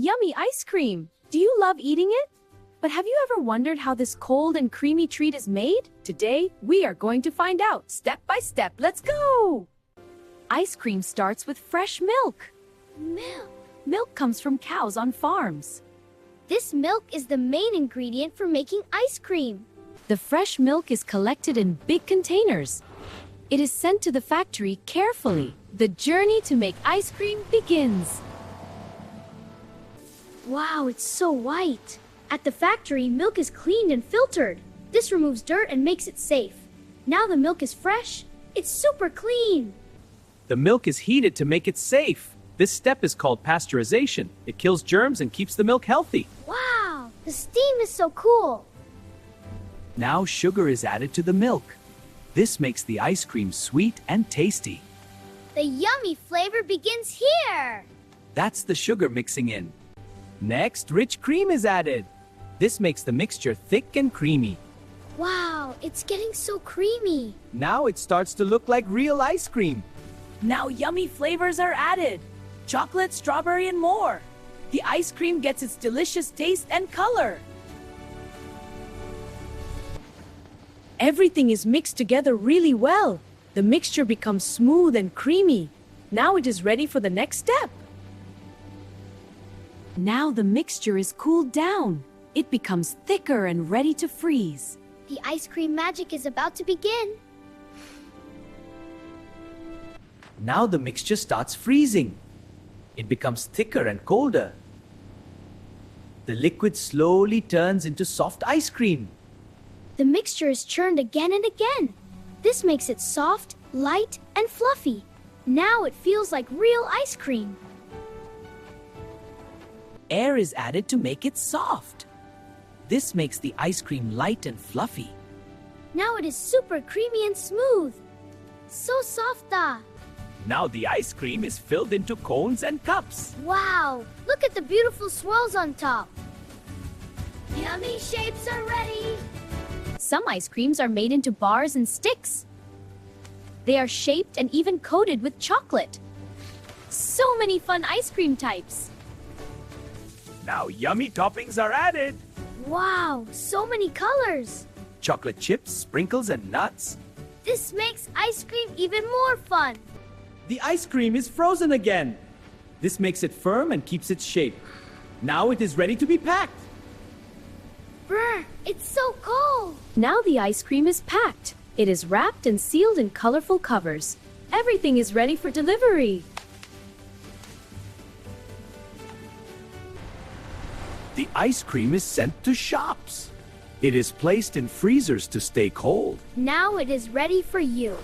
yummy ice cream! Do you love eating it? But have you ever wondered how this cold and creamy treat is made? Today, we are going to find out step by step. Let's go! Ice cream starts with fresh milk. Milk. Milk comes from cows on farms. This milk is the main ingredient for making ice cream. The fresh milk is collected in big containers. It is sent to the factory carefully. The journey to make ice cream begins. Wow, it's so white. At the factory, milk is cleaned and filtered. This removes dirt and makes it safe. Now the milk is fresh. It's super clean. The milk is heated to make it safe. This step is called pasteurization. It kills germs and keeps the milk healthy. Wow, the steam is so cool. Now sugar is added to the milk. This makes the ice cream sweet and tasty. The yummy flavor begins here. That's the sugar mixing in. Next, rich cream is added. This makes the mixture thick and creamy. Wow, it's getting so creamy. Now it starts to look like real ice cream. Now yummy flavors are added. Chocolate, strawberry, and more. The ice cream gets its delicious taste and color. Everything is mixed together really well. The mixture becomes smooth and creamy. Now it is ready for the next step. Now the mixture is cooled down. It becomes thicker and ready to freeze. The ice cream magic is about to begin. Now the mixture starts freezing. It becomes thicker and colder. The liquid slowly turns into soft ice cream. The mixture is churned again and again. This makes it soft, light, and fluffy. Now it feels like real ice cream. Air is added to make it soft. This makes the ice cream light and fluffy. Now it is super creamy and smooth. So soft. Now the ice cream is filled into cones and cups. Wow, look at the beautiful swirls on top. Yummy shapes are ready. Some ice creams are made into bars and sticks. They are shaped and even coated with chocolate. So many fun ice cream types. Now yummy toppings are added. Wow, so many colors. Chocolate chips, sprinkles, and nuts. This makes ice cream even more fun. The ice cream is frozen again. This makes it firm and keeps its shape. Now it is ready to be packed. Brr, it's so cold. Now the ice cream is packed. It is wrapped and sealed in colorful covers. Everything is ready for delivery. The ice cream is sent to shops. It is placed in freezers to stay cold. Now it is ready for you.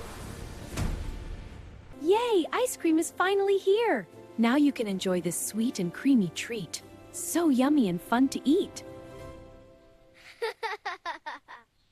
Yay, ice cream is finally here. Now you can enjoy this sweet and creamy treat. So yummy and fun to eat.